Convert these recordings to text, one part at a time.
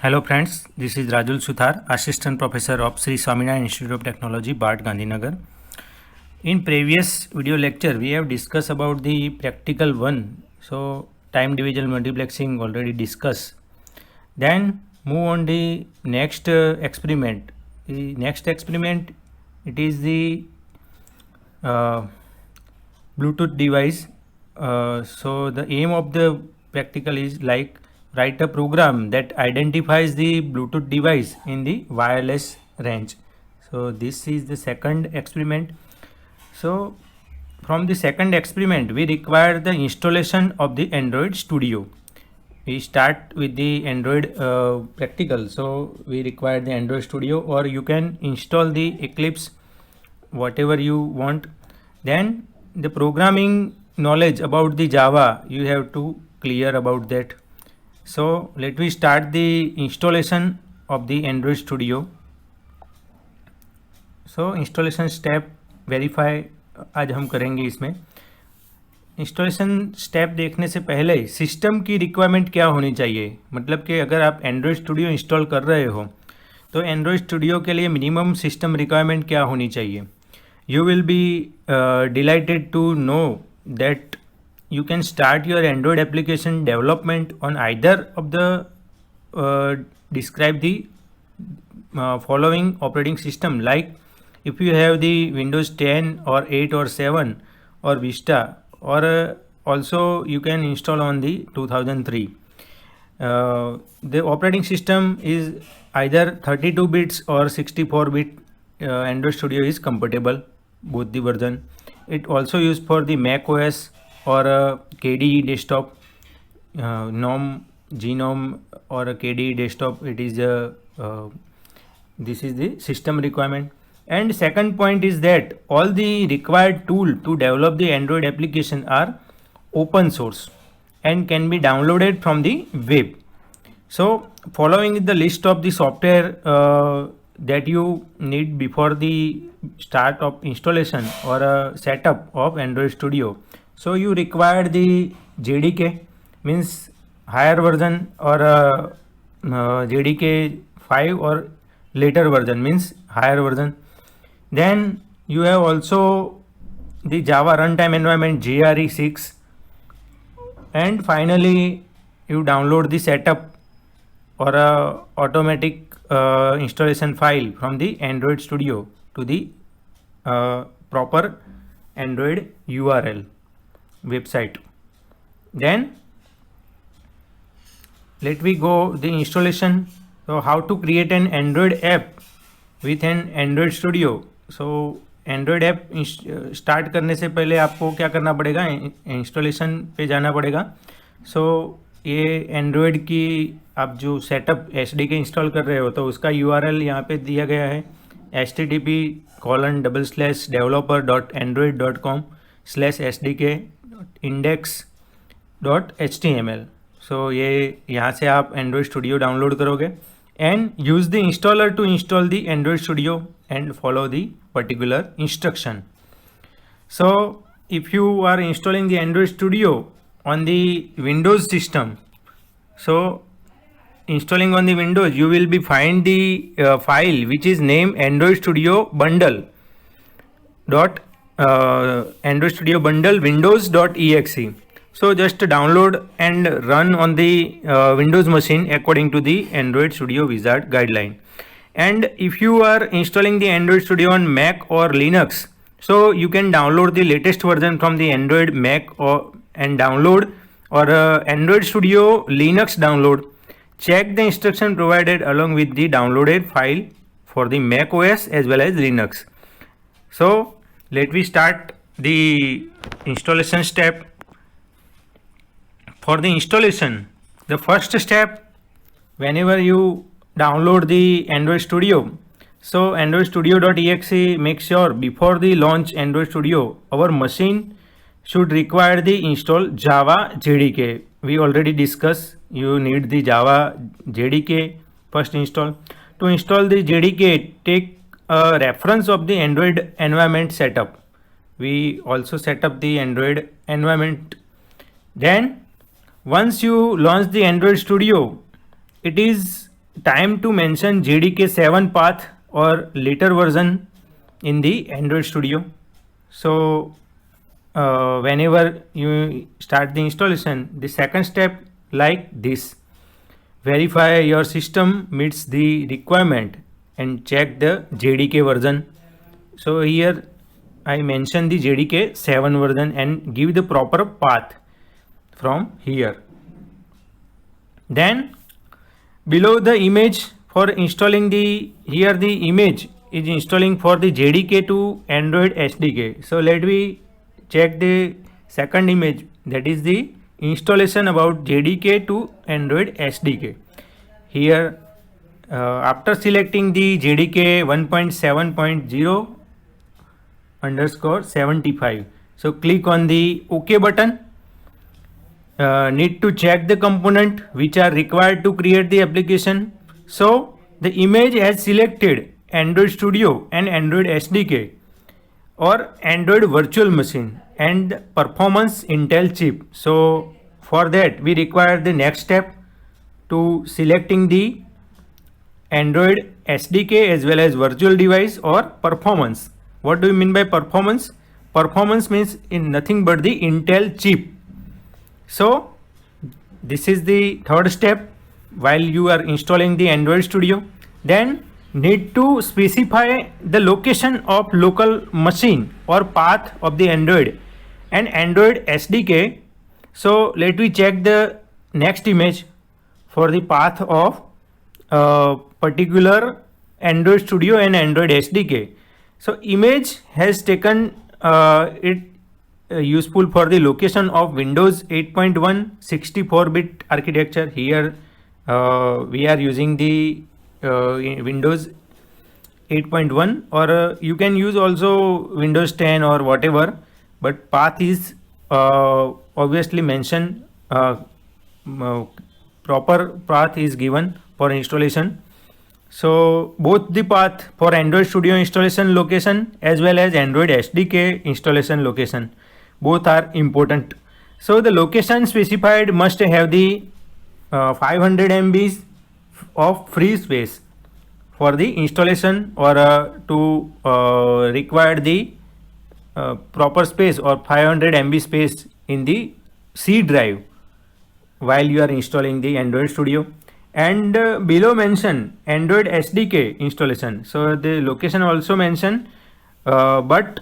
Hello friends, this is Rajul Suthar, Assistant Professor of Sri Swaminarayan Institute of Technology, BART, Gandhinagar. In previous video lecture, we have discussed about the practical one. So time division multiplexing already discussed. Then move on the next experiment. The next experiment, it is the Bluetooth device. So the aim of the practical is like write a program that identifies the Bluetooth device in the wireless range. So this is the second experiment. So from the second experiment, we require the installation of the Android Studio. We start with the Android practical. So we require the Android Studio, or you can install the Eclipse, whatever you want. Then the programming knowledge about the Java, you have to clear about that. So let me start the installation of the Android Studio. So installation step verify आज हम करेंगे. इसमें installation step देखने से पहले system की requirement क्या होनी चाहिए, मतलब कि अगर आप एंड्रॉयड स्टूडियो इंस्टॉल कर रहे हो तो एंड्रॉयड स्टूडियो के लिए मिनिमम सिस्टम रिक्वायरमेंट क्या होनी चाहिए. You will be delighted to know that you can start your Android application development on either of the describe the following operating system. Like if you have the Windows 10 or 8 or 7 or Vista, or also you can install on the 2003. The operating system is either 32 bits or 64 bit. Android Studio is compatible both the version. It also used for the Mac OS or KDE desktop, GNOME, or KDE desktop. It is this is the system requirement. And second point is that all the required tool to develop the Android application are open source and can be downloaded from the web. So following the list of the software that you need before the start of installation or a setup of Android Studio. So you require the JDK, means higher version, or JDK 5 or later version, means higher version. Then you have also the Java runtime environment JRE 6, and finally you download the setup or a automatic installation file from the Android Studio to the proper Android URL website. Then let me go the installation. So how to create an Android app with an Android Studio. So Android app start करने से पहले आपको क्या करना पड़ेगा, installation पे जाना पड़ेगा. सो ये एंड्रॉयड की आप जो सेटअप SDK इंस्टॉल कर रहे हो तो उसका URL यहाँ पे दिया गया है, http://developer.android.com/sdk.index.html. सो ये यहाँ से आप एंड्रॉयड स्टूडियो डाउनलोड करोगे and use the installer to install the Android Studio and follow the particular instruction. So if you are installing the Android Studio on the Windows system, so installing on the Windows, you will be find the file which is named Android Studio Bundle Android Studio Bundle Windows.exe. So just download and run on the Windows machine according to the Android Studio Wizard guideline. And if you are installing the Android Studio on Mac or Linux, so you can download the latest version from the Android Mac and download, or Android Studio Linux download. Check the instruction provided along with the downloaded file for the Mac OS as well as Linux. So let me start the installation step. For the installation, the first step, whenever you download the Android Studio, so Android Studio.exe, make sure before the launch Android Studio, our machine should require the install Java JDK. We already discussed, you need the Java JDK first install. To install the JDK, take a reference of the Android environment setup. We also set up the Android environment. Then once you launch the Android Studio, it is time to mention JDK 7 path or later version in the Android Studio. So whenever you start the installation, the second step like this: verify your system meets the requirement and check the JDK version. So here I mention the JDK 7 version and give the proper path from here. Then below the image for installing the image is installing for the JDK to Android SDK. So let me check the second image, that is the installation about JDK to Android SDK. Here after selecting the JDK 1.7.0 underscore 75, so click on the OK button. Need to check the component which are required to create the application. So the image has selected Android Studio and Android SDK or Android virtual machine and performance Intel chip. So for that we require the next step to selecting the Android SDK as well as virtual device or performance. What do you mean by performance? Performance means in nothing but the Intel chip. So this is the third step while you are installing the Android Studio. Then need to specify the location of local machine or path of the Android and Android SDK. So let me check the next image for the path of particular Android Studio and Android SDK. So image has taken it useful for the location of Windows 8.1 64-bit architecture. Here we are using the Windows 8.1 or you can use also Windows 10 or whatever, but path is obviously mentioned, proper path is given for installation. So both the path for Android Studio installation location as well as Android SDK installation location, both are important. So the location specified must have the 500 MB of free space for the installation or to require the proper space or 500 MB space in the C drive while you are installing the Android Studio. And below mention Android SDK installation. So the location also mentioned, but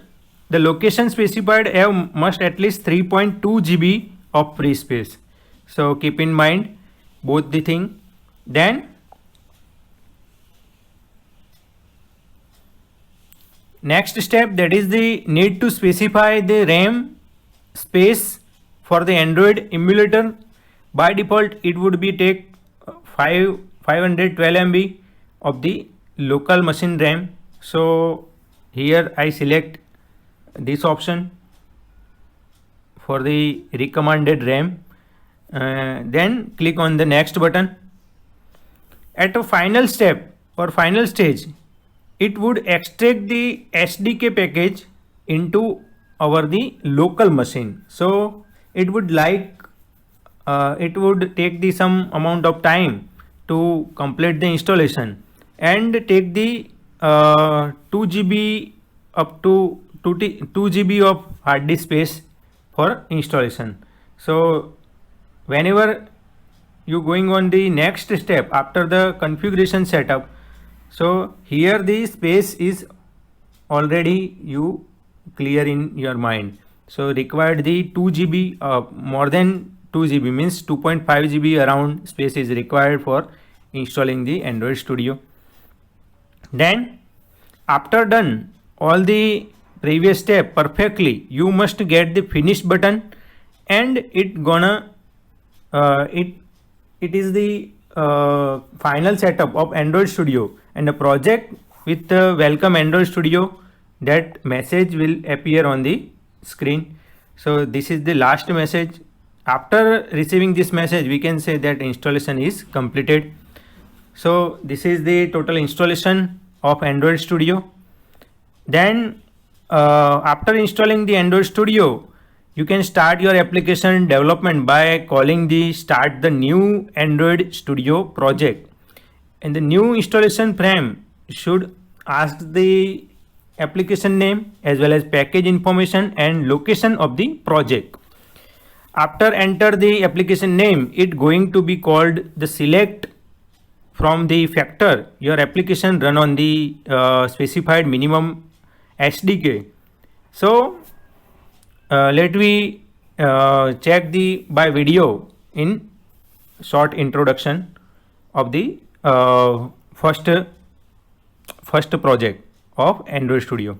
the location specified must at least 3.2 GB of free space. So keep in mind both the thing. Then next step, that is the need to specify the RAM space for the Android emulator. By default it would be take 512 MB of the local machine RAM. So here I select this option for the recommended RAM. Then click on the next button. At a final step or final stage, it would extract the SDK package into the local machine. So it would it would take the some amount of time to complete the installation and take the 2 GB up to 2 GB of hard disk space for installation. So whenever you going on the next step after the configuration setup, so here the space is already you clear in your mind. So required the 2 GB, more than 2 GB means 2.5 GB around space is required for installing the Android Studio. Then after done all the previous step perfectly, you must get the finish button, and it gonna it is the final setup of Android Studio and a project with welcome Android Studio. That message will appear on the screen. So this is the last message. After receiving this message, we can say that installation is completed. So this is the total installation of Android Studio. Then after installing the Android Studio, you can start your application development by calling the start the new Android Studio project. in the new installation frame should ask the application name as well as package information and location of the project. After enter the application name, it going to be called the select from the factor your application run on the specified minimum SDK. So let me check the by video in short introduction of the first project of Android Studio.